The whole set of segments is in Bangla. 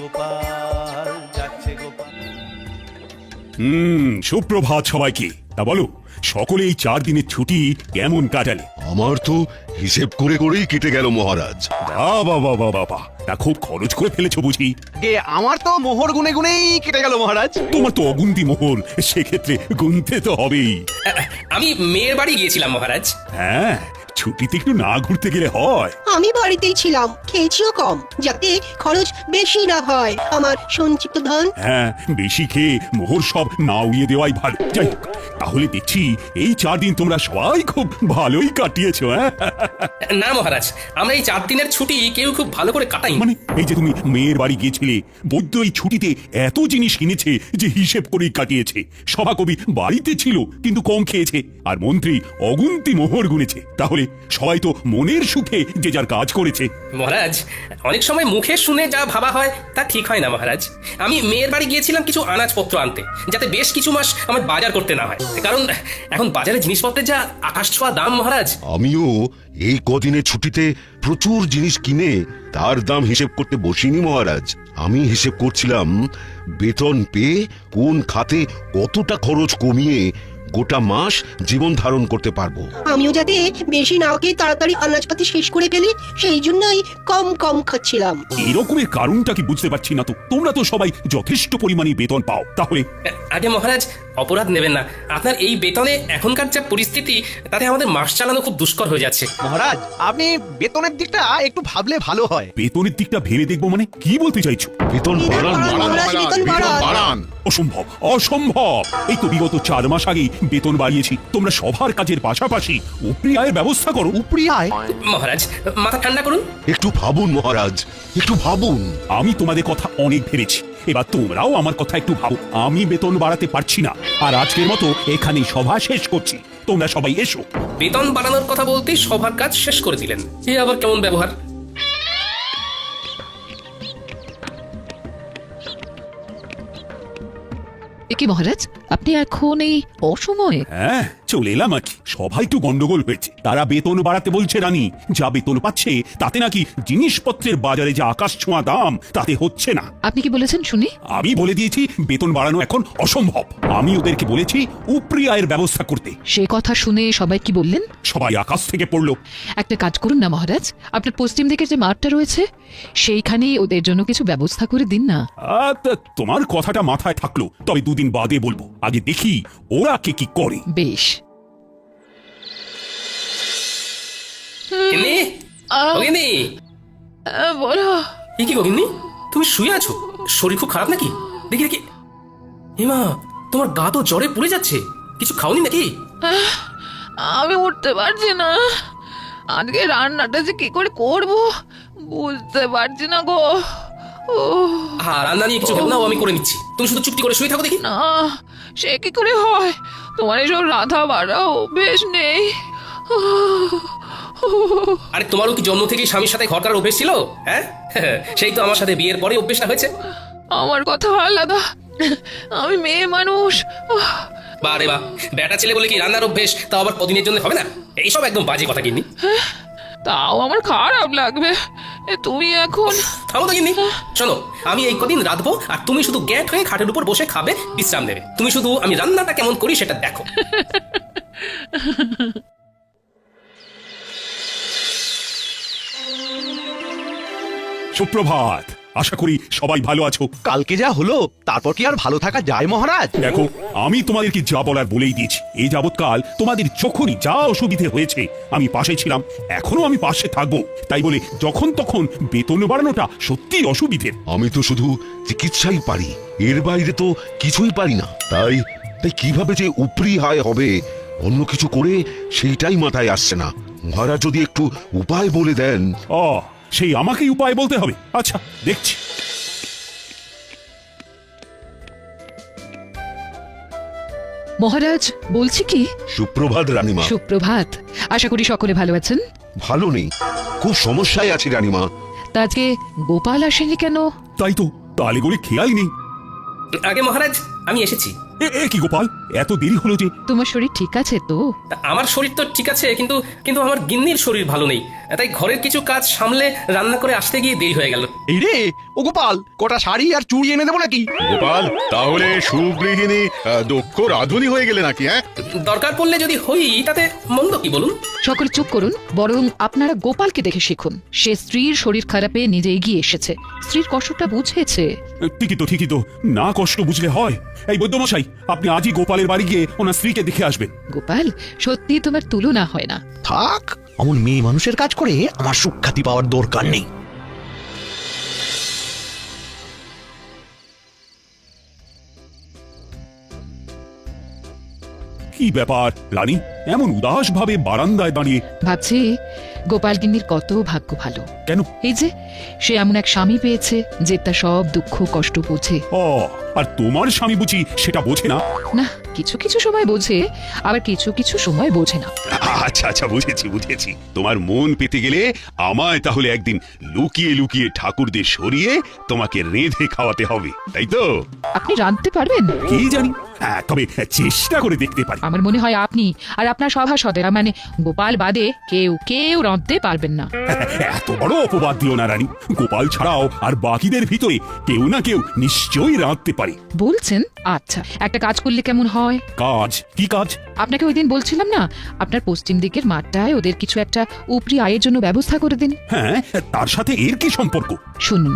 গোপাল, যাচ্ছে গোপাল। সুপ্রভাত সবাইকে। তা বলো, সকলে এই 4 দিনের ছুটি কেমন কাটালে? আমার তো হিসেব করে করেই কেটে গেল মহারাজ। বাবা বাবা বাবা, তা খুব খরচ করে ফেলেছো বুঝি? আমার তো মোহর গুনে গুনেই কেটে গেল মহারাজ। তোমার তো অগুন্তি মোহর, সেক্ষেত্রে গুনতে তো হবেই। আমি মেয়ের বাড়ি গিয়েছিলাম মহারাজ। হ্যাঁ, ছুটিতে একটু না ঘুরতে গেলে হয়? আমি বাড়িতেই ছিলাম, খেয়েছিও কম, যাতে খরচ বেশি না হয় আমার সঞ্চিত ধন। হ্যাঁ, বেশি খেয়ে মোহর সব না উড়িয়ে দেওয়াই ভালো। যাই হোক, তাহলে দেখছি এই 4 দিন তোমরা সবাই খুব ভালোই কাটিয়েছো। হ্যাঁ, না মহারাজ, আমরা এই 4 দিনের ছুটি কেউ খুব ভালো করে কাটাই। মানে এই যে তুমি মেয়ের বাড়ি গিয়েছিলে, বৈদ্য এই ছুটিতে এত জিনিস কিনেছে যে হিসেব করেই কাটিয়েছে। সভাকবি বাড়িতে ছিল কিন্তু কম খেয়েছে, আর মন্ত্রী অগুন্তি মোহর গুনেছে। তাহলে সবাই তো মনের সুখে যে যার কাজ করেছে। মহারাজ, অনেক সময় মুখে শুনে যা ভাবা হয় তা ঠিক হয় না মহারাজ। আমি মেয়ের বাড়ি গিয়েছিলাম কিছু আনাজপত্র আনতে, যাতে বেশ কিছু মাস আমার বাজার করতে না হয়, কারণ এখন বাজারে জিনিসপত্রের যা আকাশ ছোঁয়া দাম মহারাজ। আমিও এই কদিনের ছুটিতে প্রচুর জিনিস কিনে তার দাম হিসেব করতে বসিনি মহারাজ। আমি হিসেব করছিলাম বেতন পেয়ে কোন খাতে কতটা খরচ কমিয়ে গোটা মাস জীবন ধারণ করতে পারবো। আমিও যাতে বেশি না খেয়ে তাড়াতাড়ি আনাজপাতি শেষ করে ফেলি, সেই জন্যই কম কম খাচ্ছিলাম। এরকমের কারণটা কি বুঝতে পারছি না তো। তোমরা তো সবাই যথেষ্ট পরিমাণে বেতন পাও, তাহলে আগে মহারাজ, অপরাধ নেবেন না। আপনার এই বেতনে এখনকার যা পরিস্থিতি, তাতে আমাদের মাস চালানো খুব দুষ্কর হয়ে যাচ্ছে। মহারাজ, আপনি বেতনের দিকটা একটু ভাবলে ভালো হয়। বেতনের দিকটা ভেবে দেখবো মানে কি বলতে চাইছো? বেতন বাড়ান মহারাজ, বেতন বাড়ান। অসম্ভব, অসম্ভব। এই তো বিগত 4 মাস আগেই বেতন বাড়িয়েছি। তোমরা সবার কাজের পাশাপাশি উপরি আয়ের ব্যবস্থা করো। উপরি আয়? মহারাজ, মাথা ঠান্ডা করুন। একটু ভাবুন মহারাজ, একটু ভাবুন। আমি তোমাদের কথা অনেক ভেবেছি, এবার তোমরাও আমার কথা একটু ভাবো। আমি বেতন বাড়াতে পারছি না, আর আজকের মতো এখানেই সভা শেষ করছি। তোমরা সবাই এসো। বেতন বাড়ানোর কথা বলতেই সবার কাজ শেষ করে দিলেন, এ আবার কেমন ব্যবহার? কি মহারাজ, আপনি এখন এই অসময়ে? হ্যাঁ, চলে এলাম আর কি। সবাই একটু গন্ডগোল হয়েছে। তারা বেতন বাড়াতে বলছে রানী, যা বেতন পাচ্ছে তাতে নাকি জিনিসপত্রের বাজারে যে আকাশ ছোঁয়া দাম তাতে হচ্ছে না। আপনি কি বলেছেন শুনি? আমি বলে দিয়েছি বেতন বাড়ানো এখন অসম্ভব। আমি ওদেরকে বলেছি উপরি আয়ের ব্যবস্থা করতে। সে কথা শুনে সবাই কি বললেন? সবাই আকাশ থেকে পড়লো। একটা কাজ করুন না মহারাজ, আপনার পশ্চিম দিকের যে মাঠটা রয়েছে সেইখানেই ওদের জন্য কিছু ব্যবস্থা করে দিন না। তোমার কথাটা মাথায় থাকলো, তবে 2 দিন বাদে বলবো। আগে দেখি ওরা কে কি করে। বেশ। গিন্নি, ও গিন্নি। বলো। এ কি গো গিন্নি, তুমি শুয়ে আছো? শরীর খুব খারাপ নাকি? দেখি দেখি। হেমা, তোমার গা তো জ্বরে পুড়ে যাচ্ছে। কিছু খাওনি নাকি? আমি উঠতে পারছি না। আজকে রান্নাটা যে কি করে করব বুঝতে পারছি না গো। হ্যাঁ, রান্না নিয়ে কিছু ভেবো না, আমি করে নিচ্ছি। তুমি শুধু চুপটি করে শুয়ে থাকো দেখি। না, সে কি করে হয়? তোমার এসব রাধা বাড়া অভ্যেস নেই। আরে তোমারও কি জন্ম থেকেই স্বামীর সাথে ঘর করার অভ্যেস ছিল? হ্যাঁ, সেই তো আমার সাথে বিয়ের পরে অভ্যেসটা হয়েছে। আমার কথা আলাদা, আমি মেয়ে মানুষ। বারে বা, বেটা ছেলে বলে কি রান্নার অভ্যেস তা আবার কদিনের জন্য হবে না? এইসব একদম বাজে কথা গিন্নি। তাও আমার খারাপ লাগবে। তুমি এখন থামো তো গিন্নি। শোনো, আমি এই কদিন রাঁধবো আর তুমি শুধু গ্যাট হয়ে খাটের উপর বসে খাবে, বিশ্রাম নেবে। তুমি শুধু আমি রান্নাটা কেমন করি সেটা দেখো। সুপ্রভাত। আশা করি সবাই ভালো আছো। কালকে যা হলো তারপর কি আর ভালো থাকা যায় মহারাজ? দেখো, আমি তোমাদেরকে যা বলার বলেই দিয়েছি। এই যাবৎকাল তোমাদের যখনই যা অসুবিধে হয়েছে আমি পাশে ছিলাম, এখনো আমি পাশে থাকবো। তাই বলে যখন তখন বেতন বাড়ানোটা সত্যি অসুবিধের। আমি তো শুধু চিকিৎসাই পারি, এর বাইরে তো কিছুই পারি না। তাই তাই কিভাবে যে উপরি আয় হবে অন্য কিছু করে সেইটাই মাথায় আসছে না। মহারাজ যদি একটু উপায় বলে দেন। সেই আমাকেই উপায় বলতে হবে? আচ্ছা, দেখছি। মহারাজ বলছি কি। সুপ্রভাত রানীমা। সুপ্রভাত। আশা করি সকলে ভালো আছেন। ভালো নেই, খুব সমস্যায় আছি রানীমা। তা আজকে গোপাল আসেনি কেন? তাই তো, তালে করে খেয়ালই নেই। আগে মহারাজ, আমি এসেছি। এ কি গোপাল, এত দেরি হলো যে? তোমার শরীর ঠিক আছে তো? তা আমার শরীর তো ঠিক আছে, কিন্তু কিন্তু আমার গিন্নির শরীর ভালো নেই, তাই ঘরের কিছু কাজ সামলে রান্না করে আসতে গিয়ে দেরি হয়ে গেল। এই রে ও গোপাল, কটা শাড়ি আর চুড়ি এনে দেবো নাকি? গোপাল, তাহলে সুগৃহিণী দক্ষ রাঁধুনি হয়ে গেলে নাকি? হ্যাঁ, দরকার পড়লে যদি হই তাতে মন্দ কি বলুন? সকলে চুপ করুন, বরং আপনারা গোপালকে দেখে শিখুন। সে স্ত্রীর শরীর খারাপে নিজে এগিয়ে এসেছে, স্ত্রীর কষ্টটা বুঝেছে। ঠিকই তো, না কষ্ট বুঝলে হয়। এই বৈদ্যমশাই, আপনি আজই গোপালের বাড়ি গিয়ে ওনার স্ত্রীকে দেখে আসবেন। গোপাল, সত্যি তোমার তুলনা হয় না। থাক, অমন মেয়ে মানুষের কাজ করে আমার সুখ্যাতি পাওয়ার দরকার নেই। কি ব্যাপার রানী, এমন উদাস ভাবে বারান্দায় দাঁড়িয়ে? ভাবছি গোপাল গিন্নির কত ভাগ্য ভালো। কেন? এই যে সে এমন এক স্বামী পেয়েছে যে তার সব দুঃখ কষ্ট বোঝে। ও, আর তোমার স্বামী বুঝি সেটা বোঝে না? না, কিছু কিছু সময় বোঝে, আবার কিছু কিছু সময় বোঝে না। আচ্ছা, বুঝেছি। তোমার মন পেতে গেলে আমায় তাহলে একদিন লুকিয়ে লুকিয়ে ঠাকুরদের সরিয়ে তোমাকে রেঁধে খাওয়াতে হবে, তাই তো? আপনি রাঁধতে পারবেন? কি জানি, তবে চেষ্টা করে দেখতে পারি। আমার মনে হয় আপনি আর আপনার সভাসদেরা, মানে গোপাল বাদে কেউ রাঁধতে পারবেন না। এত বড় অপবাদ দিও না রানী। গোপাল ছাড়াও আর বাকিদের ভিতরে কেউ না কেউ নিশ্চয়ই রাঁধতে পারে। বলছেন? আচ্ছা, একটা কাজ করলে কেমন হয়? কাজ? কি কাজ? আপনাকে ওই দিন বলছিলাম না, আপনার পশ্চিম দিকের মাঠটায় ওদের কিছু একটা উপরি আয়ের জন্য ব্যবস্থা করে দিন। হ্যাঁ, তার সাথে এর কি সম্পর্ক? শুনুন,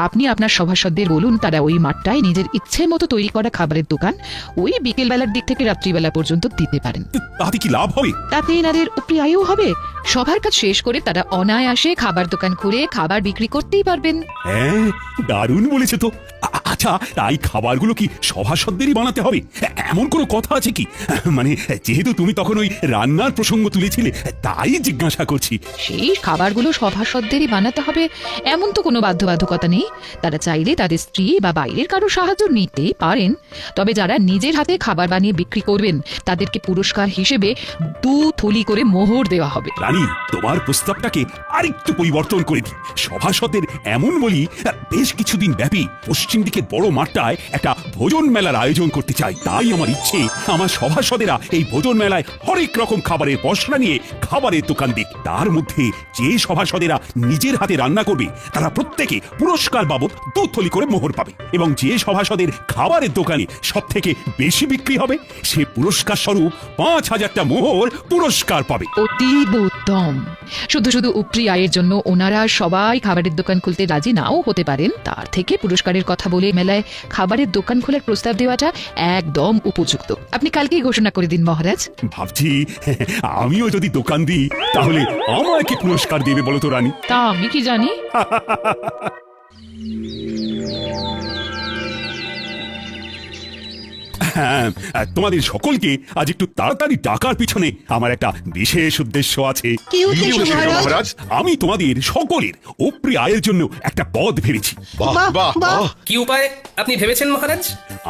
আপনি আপনার সভাসদদের বলুন তারা ওই মাঠটায় নিজের ইচ্ছে মতো তৈরি করা খাবারের দোকান ওই বিকেল বেলার দিক থেকে রাত্রিবেলা পর্যন্ত দিতে পারেন। তাতে কি লাভ হবে? তাতে এনাদের উপরি আয়ও হবে। সবার কাজ শেষ করে তারা অনায়াসে খাবার দোকান খুলে খাবার বিক্রি করতেই পারবেন। হ্যাঁ, দারুণ বলেছে তো। আচ্ছা, তাই খাবারগুলো কি সভাসদেরই বানাতে হবে? এমন কোনো কথা আছে কি? মানে যেহেতু তুমি তখন ওই রান্নার প্রসঙ্গ তুলেছিলে, তাই জিজ্ঞাসা করছি। সেই খাবারগুলো সভাসদেরই বানাতে হবে এমন তো কোনো বাধ্যবাধকতা নেই। তারা চাইলে তাদের স্ত্রী বা বাইরের কারো সাহায্য নিতেই পারেন। তবে যারা নিজের হাতে খাবার বানিয়ে বিক্রি করবেন তাদেরকে পুরস্কার হিসেবে 2 থলি করে মোহর দেওয়া হবে। রানী, তোমার প্রস্তাবটাকে আরেকটু পরিবর্তন করে দিই। সভাসদের এমন বলি, বেশ কিছুদিন ব্যাপী পশ্চিম দিকের বড় মাঠটায় একটা ভোজন মেলার আয়োজন করতে চাই। তাই আমার ইচ্ছে, আমার সভাসদেরা এই ভোজন মেলায় হরেক রকম খাবারের পসরা নিয়ে খাবারের দোকান দিক। তার মধ্যে যে সভাসদেরা নিজের হাতে রান্না করবে তারা প্রত্যেকে পুরস্কার বাবদ 2 থলি করে মোহর পাবে, এবং যে সভাসদের খাবারের দোকানে সব থেকে বেশি বিক্রি হবে সে পুরস্কার স্বরূপ 5000টা মোহর পুরস্কার পাবে। অতীব উত্তম। শুধু শুধু উপরি আয়ের জন্য ওনারা সবাই খাবারের দোকান খুলতে রাজি নাও হতে পারেন। তার থেকে পুরস্কারের কথা বলে মেলায় খাবারের দোকান খোলার প্রস্তাব দেওয়াটা একদম উপযুক্ত। আপনি কালকেই ঘোষণা করে দিন মহারাজ। ভাবছি আমিও যদি দোকান দিই তাহলে আমায় কি পুরস্কার দেবে বলো তো রানী? তা আমি কি জানি। হ্যাঁ, তোমাদের সকলকে আজ একটু তাড়াতাড়ি ডাকার পিছনে আমার একটা বিশেষ উদ্দেশ্য আছে। কি উদ্দেশ্য মহারাজ? আমি তোমাদের সকলের উপরি আয়ের জন্য একটা পদ ভেবেছি। বাহ বাহ বাহ! কি উপায় আপনি ভেবেছেন মহারাজ?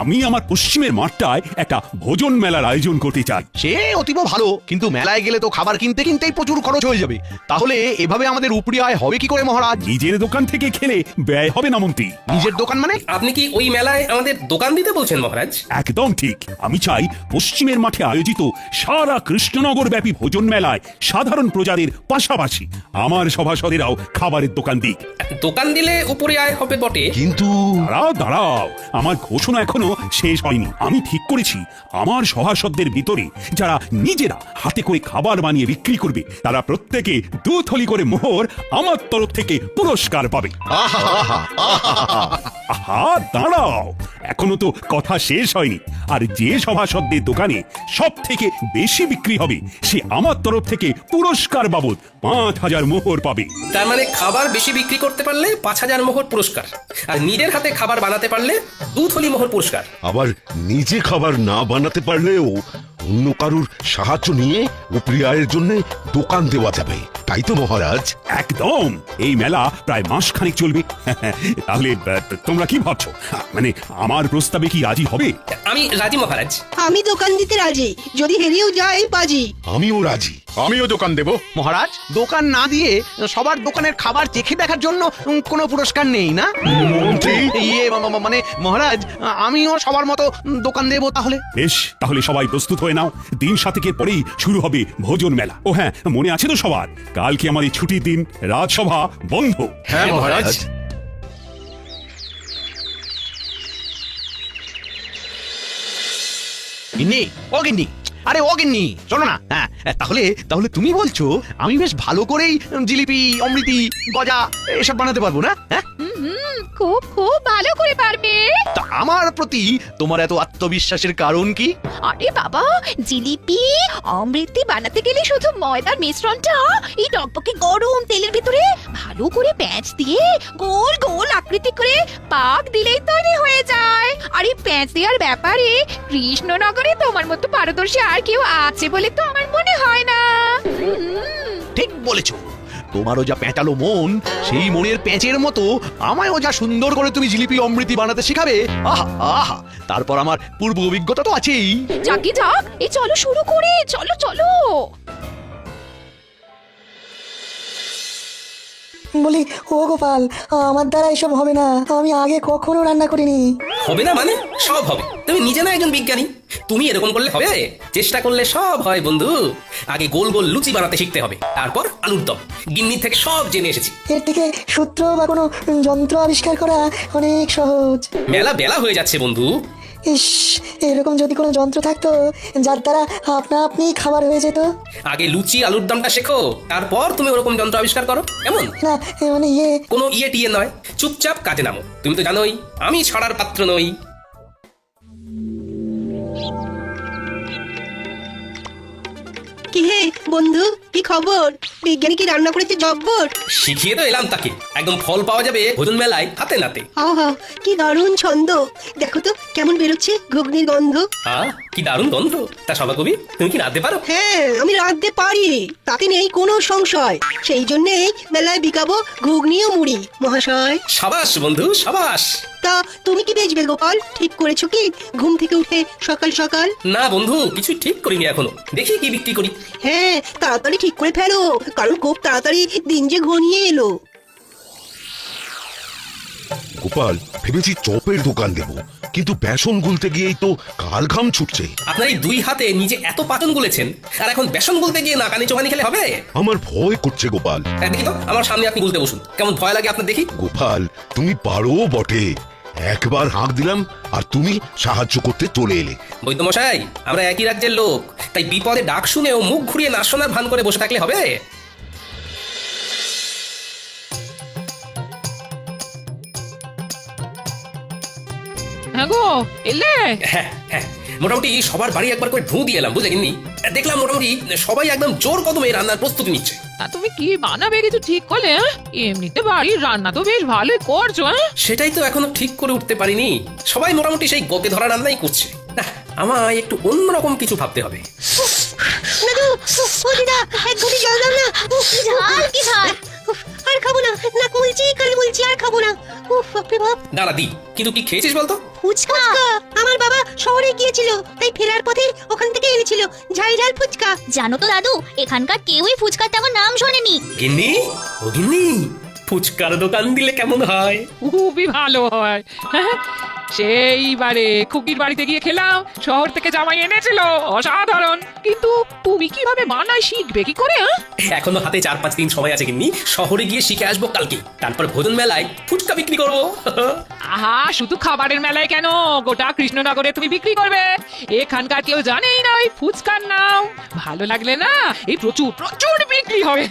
আমি আমার পশ্চিমের মাঠটায় একটা ভোজন মেলার আয়োজন করতে চাই। সে অতীব ভালো, কিন্তু মেলায় গেলে তো খাবার কিনতেই প্রচুর খরচ হয়ে যাবে। তাহলে এভাবে আমাদের উপরি আয় হবে কি করে মহারাজ? নিজের দোকান থেকে খেলে ব্যয় হবে না মন্ত্রী। নিজের দোকান মানে? আপনি কি ওই মেলায় আমাদের দোকান দিতে বলছেন মহারাজ? একদম ঠিক। আমি চাই পশ্চিমের মাঠে আয়োজিত সারা কৃষ্ণনগর ব্যাপী ভোজন মেলায় সাধারণ প্রজাদের পাশাপাশি আমার সভাসদেরাও খাবারের দোকান দিক। দোকান দিলে উপরে আয় হবে বটে, কিন্তু দাঁড়াও, আমার ঘোষণা এখনো শেষ হয়নি। আমি ঠিক করেছি আমার সভাসদদের ভিতরে যারা নিজেরা হাতে করে খাবার বানিয়ে বিক্রি করবে তারা প্রত্যেকে 2 থলি করে মোহর আমার তরফ থেকে পুরস্কার পাবে। আহা, দাঁড়াও, এখনো তো কথা শেষ হয়নি। আর যে সভাসদের দোকানে সব থেকে বেশি বিক্রি হবে সে আমার তরফ থেকে পুরস্কার বাবদ 5000 মোহর পাবে। তার মানে খাবার বেশি বিক্রি করতে পারলে 5000 মোহর পুরস্কার, আর নিজের হাতে খাবার বানাতে পারলে 2 থলি মোহর পুরস্কার। আবার নিজে খাবার না বানাতে পারলেও অন্য কারুর সাহায্য নিয়ে উপরি আয়ের জন্য দোকান দেওয়া যাবে, তাই তো মহারাজ? একদম। এই মেলা প্রায় মাসখানেক চলবে। তাহলে তোমরা কি ভাবছো? মানে আমার প্রস্তাবে কি রাজি হবে? আমি রাজি মহারাজ। আমি দোকান দিতে রাজি, যদি হেরেও যাই বাজি। আমিও রাজি। আমিও দোকান দেব। মহারাজ, দোকান না দিয়ে সবার দোকানের খাবার চেখে দেখার জন্য কোনো পুরস্কার নেই না? মন্ত্রী মানে মহারাজ, আমিও সবার মতো দোকান দেব তাহলে। বেশ, তাহলে সবাই প্রস্তুত হয়ে নাও। দিন 7 পরেই শুরু হবে ভোজন মেলা। ও হ্যাঁ, মনে আছে তো সবার, কালকে আমাদের ছুটির দিন, রাজসভা বন্ধ। হ্যাঁ মহারাজ। গিন্নি, ও গিন্নি, আরে ও গিন্নি, শোনো না। হ্যাঁ, তাহলে তাহলে তুমি বলছো আমি বেশ ভালো করেই জিলিপি, অমৃতি, গজা এসব বানাতে পারবো না? হ্যাঁ, খুব খুব ভালো করে পারবে। তা আমার প্রতি তোমার এত আত্মবিশ্বাসের কারণ কি? আরে বাবা, জিলিপি অমৃতি বানাতে গেলে শুধু ময়দার মিশ্রণটা এই টকটকে গরম তেলের ভিতরে ভালো করে প্যাঁচ দিয়ে গোল গোল আকৃতি করে পাক দিলেই তৈরি হয়ে যায়। আর এই প্যাঁচ দেওয়ার ব্যাপারে কৃষ্ণনগরে তোমার মতো পারদর্শী আর কেউ আছে বলে তো আমার মনে হয় না। ঠিক বলেছো, তোমারও যা প্যাঁচালো মন, সেই মনের প্যাঁচের মতো আমায়ও যা সুন্দর করে তুমি জিলিপি অমৃতি বানাতে শেখাবে, আহা আহা, তারপর আমার পূর্ব অভিজ্ঞতা তো আছেই। যাকে যাক, এই চলো শুরু করে, চলো চলো। বলি, ও গোপাল, আমার দ্বারা এসব হবে না। আমি আগে কখনো রান্না করিনি। হবে না মানে? সব হবে। তুমি নিজে না একজন বিজ্ঞানী, তুমি এরকম করলে হবে? চেষ্টা করলে সব হয় বন্ধু। আগে গোল গোল লুচি বানাতে শিখতে হবে, তারপর আলুর দম। গিন্নি থেকে সব জেনে এসেছি। এর থেকে সূত্র বা কোনো যন্ত্র আবিষ্কার করা অনেক সহজ। মেলা বেলা হয়ে যাচ্ছে বন্ধু। ইস, এরকম যদি কোনো যন্ত্র থাকতো যার দ্বারা আপনা আপনি খাবার হয়ে যেত। আগে লুচি আলুর দমটা শেখো, তারপর তুমি ওরকম যন্ত্র আবিষ্কার করো। এমন না, মানে কোনো ইয়ে টিয়ে নয়, চুপচাপ কাজে নামো। তুমি তো জানোই আমি ছড়ার পাত্র নই। কি হে বন্ধু, কি খবর? বিজ্ঞানী কি রান্না করেছে জব্বর? শিখিয়ে তো এলাম তাকে, একদম ফল পাওয়া যাবে ভোজন মেলায় হাতে নাতে। আহা, কি দারুণ ছন্দ! দেখো তো কেমন বেরোচ্ছে ঘুগনির গন্ধ। কি দারুণ গন্ধ। তা সবা কবি, তুমি কি রাঁধতে পারো? হ্যাঁ, আমি রাঁধতে পারি, তাতে নেই কোনো সংশয়। সেই জন্যই মেলায় বিকাবো ঘুগনি ও মুড়ি মহাশয়। সাবাস বন্ধু, সাবাস। তা তুমি কি বেচবে গোপাল? ঠিক করেছো কি ঘুম থেকে উঠে সকাল সকাল? না বন্ধু, কিছু ঠিক করিনি এখনো, দেখি কি বিক্রি করি। হ্যাঁ, তাড়াতাড়ি ঠিক করে ফেলো, কারণ খুব তাড়াতাড়ি দিন যে ঘনিয়ে এলো। গোপাল, ভেবেছি চপের দোকান দেব, কিন্তু বেসন গুলতে গিয়েই তো কাল ঘাম ছুটছে। আপনার এই দুই হাতে নিজে এত পাচন গুলেছেন, আর এখন বেসন গুলতে গিয়ে নাকানি চোখানি খেলে হবে? আমার ভয় করছে গোপাল। দেখি তো, আমার সামনে আপনি গুলতে বসুন, কেমন ভয় লাগে আপনার দেখি। গোপাল, তুমি পারো বটে। একবার হাঁক দিলাম আর তুমি সাহায্য করতে চলে এলে। বৈদ্যমশাই, আমরা একই রাজ্যের লোক, তাই বিপদে ডাক শুনেও মুখ ঘুরিয়ে না শোনার ভান করে বসে থাকলে হবে? হ্যাঁ গো, এলে? হ্যাঁ হ্যাঁ, মোটামুটি সবার বাড়ি একবার করে ঢু দিয়ে এলাম, বুঝলে গিন্নি। দেখলাম মোটামুটি সবাই একদম জোর কদমে রান্নার প্রস্তুতি নিচ্ছে। তা তুমি কি বানাবে কিছু ঠিক করলে? এমনিতে বাড়ির রান্না তো বেশ ভালোই করছো। সেটাই তো এখনো ঠিক করে উঠতে পারিনি। সবাই মোটামুটি সেই গতে ধরা রান্নাই করছে। না, আমায় একটু অন্যরকম কিছু ভাবতে হবে। দাদু, ও দিদা, এক ঘটি জল দাও না। কি ঝাল, কি ঝাল! আর খাবো না, নাক মুলছি, কাল মুলছি, আর খাবো না। উফ, বাপরে বাপ! দাঁড়া দি, কিন্তু কি খেয়েছিস বলতো? ফুচকা। আমার বাবা শহরে গিয়েছিল, তাই ফেরার পথে ওখান থেকে এনেছিল ঝাল ঝাল ফুচকা। জানো তো দাদু, এখানকার কেউই ফুচকার তেমন নাম শোনেনি। গিন্নি, ও গিন্নি, ফুচকার দোকান দিলে কেমন হয়? খুবই ভালো হয়। সেইবারে খুকির বাড়িতে গিয়ে খেলাম, শহর থেকে জামাই এনেছিল, অসাধারণ। কিন্তু তুমি কিভাবে বানাই শিখবে কি করে? এখনো হাতে 4-5 দিন সময় আছে গিন্নি, শহরে গিয়ে শিখে আসবো কালকে, তারপর ভোজন মেলায় ফুচকা বিক্রি করবো। আহা, শুধু খাবারের মেলায় কেন, গোটা কৃষ্ণনগরে তুমি বিক্রি করবে। এখানকার কেউ জানেই না ওই ফুচকার নাম। ভালো লাগলে না, এই প্রচুর প্রচুর বিক্রি হবে।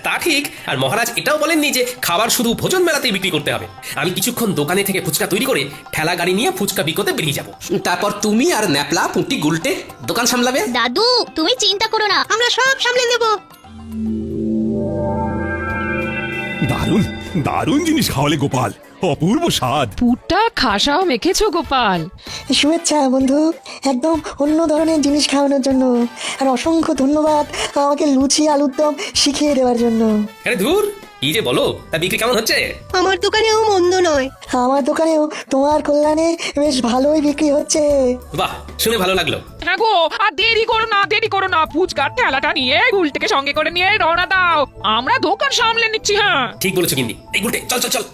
তা ঠিক, আর মহারাজ এটাও বলেননি যে খাবার শুধু ভোজন মেলাতেই বিক্রি করতে হবে। আমি কিছুক্ষণ দোকানে থেকে ফুচকা তৈরি করে ঠেলা গাড়ি নিয়ে ফুচকা বিকোতে বেরিয়ে যাব। তারপর তুমি আর ন্যাপলা পুঁটি গুলটে দোকান সামলাবে। দাদু, তুমি চিন্তা করো না, আমরা সব সামলে নেব। দারুণ দারুণ জিনিস খাওয়ালে গোপাল, অপূর্ব স্বাদ। পুরটা খাসাও মেখেছো গোপাল। শুভেচ্ছা বন্ধু, একদম অন্য ধরনের জিনিস খাওয়ানোর জন্য। আর অসংখ্য ধন্যবাদ আমাকে লুচি আলুর দম শিখিয়ে দেওয়ার জন্য। আরে ধুর, কি যে বলো, তা বিক্রি কেমন হচ্ছে? আমার দোকানেও মন্দ নয়। আমার দোকানেও তোমার কল্যাণে বেশ ভালোই বিক্রি হচ্ছে। বাহ, শুনে ভালো লাগলো। হ্যাঁ গো, আর দেরি করো না ফুচকার ঠেলাটা নিয়ে গুলটিকে সঙ্গে করে নিয়ে রওনা দাও, আমরা দোকান সামলে নিচ্ছি। হ্যাঁ ঠিক বলেছো গিন্নি। এই গুলটে, চল চল চল।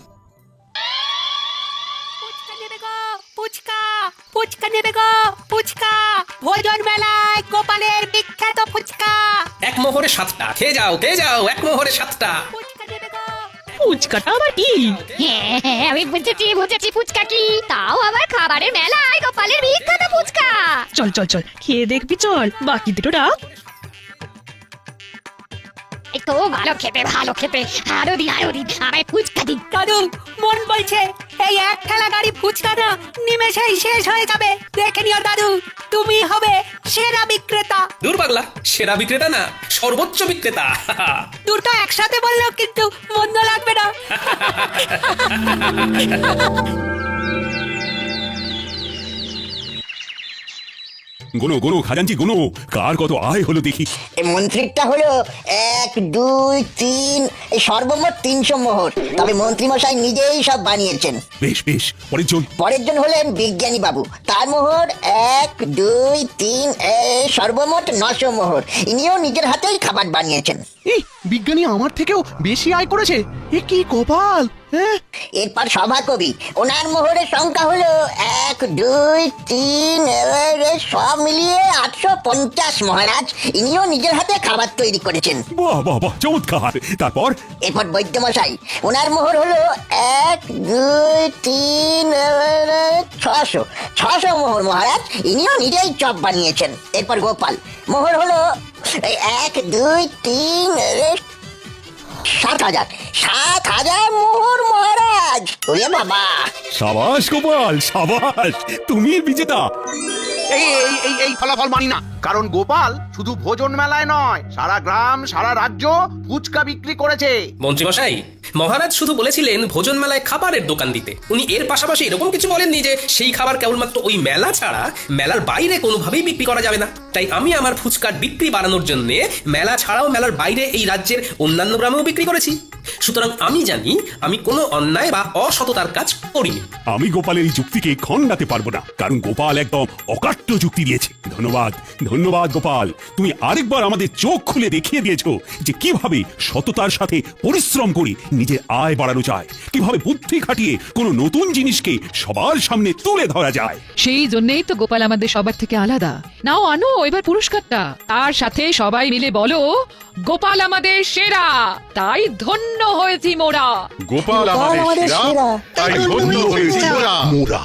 ফুচকা নেবে গো, ফুচকা ভোজন মেলায় গোপালের বিখ্যাত ফুচকা। এক মোহরে 7টা, খেয়ে যাও এক মোহরে 7টা। ফুচকাটা আবার কি? হ্যাঁ হ্যাঁ, আমি বুঝেছি ফুচকা কি। তাও আবার খাবারের মেলায় গোপালের বিখ্যাত ফুচকা। চল চল চল, খেয়ে দেখবি চল, বাকি দুটো ডাক। একটু ভালো খেতে আরো দিন আমায় ফুচকা দিন। দাদু, মন বলছে এই এক ঠেলা গাড়ি ফুচকা না নিমেষেই শেষ হয়ে যাবে। দেখে নিও দাদু, তুমি হবে সেরা বিক্রেতা। দূর পাগলা, সেরা বিক্রেতা না, সর্বোচ্চ বিক্রেতা। দুটো একসাথে বললেও কিন্তু মন্দ লাগবে না। গুনো খাজাঞ্চি গুনো, কার কত আয় হলো দেখি। মন্ত্রীরটা হলো 1 2 3, এই সর্বমোট 300 মোহর। তবে মন্ত্রী মশাই নিজেই সব বানিয়েছেন। বেশ বেশ, পরের জন। পরের জন হলেন বিজ্ঞানী বাবু, তার মোহর 1 2 3, এই সর্বমোট 900 মোহর। ইনিও নিজের হাতেই খাবার বানিয়েছেন। এই বিজ্ঞানী আমার থেকেও বেশি আয় করেছে, এ কি কপাল। হ্যাঁ, এরপর সভাকবি, ওনার মোহরের সংখ্যা হলো 1 2 3, সব মিলিয়ে 850 মহারাজ। ইনিও নিজের হাতে খাবার তৈরি করেছেন। বাহ বাহ বাহ, চমৎকার। তারপর এরপর বৈদ্যমশাই, ওনার মোহর হলো 1 2 3, 600 মোহর মহারাজ। ইনিও নিজেই চপ বানিয়েছেন। এরপর গোপাল, মোহর হলো 1 2 3, 7,000 মোহর মহারাজ। ওরে বাবা! সাবাস গোপাল, সাবাস, তুমি বিজেতা। এই ফলাফল মানি না, কারণ গোপাল শুধু ভোজন মেলায় নয়, সারা গ্রাম সারা রাজ্য ফুচকা বিক্রি করেছে। মন্ত্রী মশাই, মহারাজ শুধু বলেছিলেন ভোজন মেলায় খাবারের দোকান দিতে। উনি এর পাশাপাশি এরকম কিছু বলেননি যে সেই খাবার কেবলমাত্র ওই মেলা ছাড়া মেলার বাইরে কোনোভাবেই বিক্রি করা যাবে না। তাই আমি আমার ফুচকার বিক্রি বাড়ানোর জন্য মেলা ছাড়াও মেলার বাইরে এই রাজ্যের অন্যান্য গ্রামেও বিক্রি করেছি। সুতরাং আমি জানি আমি কোনো অন্যায় বা অসততার কাজ করিনি। আমি গোপালের এই যুক্তিকে খণ্ডাতে পারবো না, কারণ গোপাল একদম অকাট্য যুক্তি দিয়েছে। ধন্যবাদ ধন্যবাদ গোপাল, তুমি আরেকবার আমাদের চোখ খুলে দেখিয়ে দিয়েছো যে কিভাবে সততার সাথে পরিশ্রম করে নিজের আয় বাড়ানো যায়, কিভাবে বুদ্ধি খাটিয়ে কোনো নতুন জিনিসকে সবার সামনে তুলে ধরা যায়। সেই জন্যই তো গোপাল আমাদের সবার থেকে আলাদা। নাও আনো এবার পুরস্কারটা, তার সাথে সবাই মিলে বলো গোপাল আমাদের সেরা, তাই ধন্য হয়েছি মোরা। গোপাল আমাদের সেরা, তাই ধন্য হয়েছি মোরা।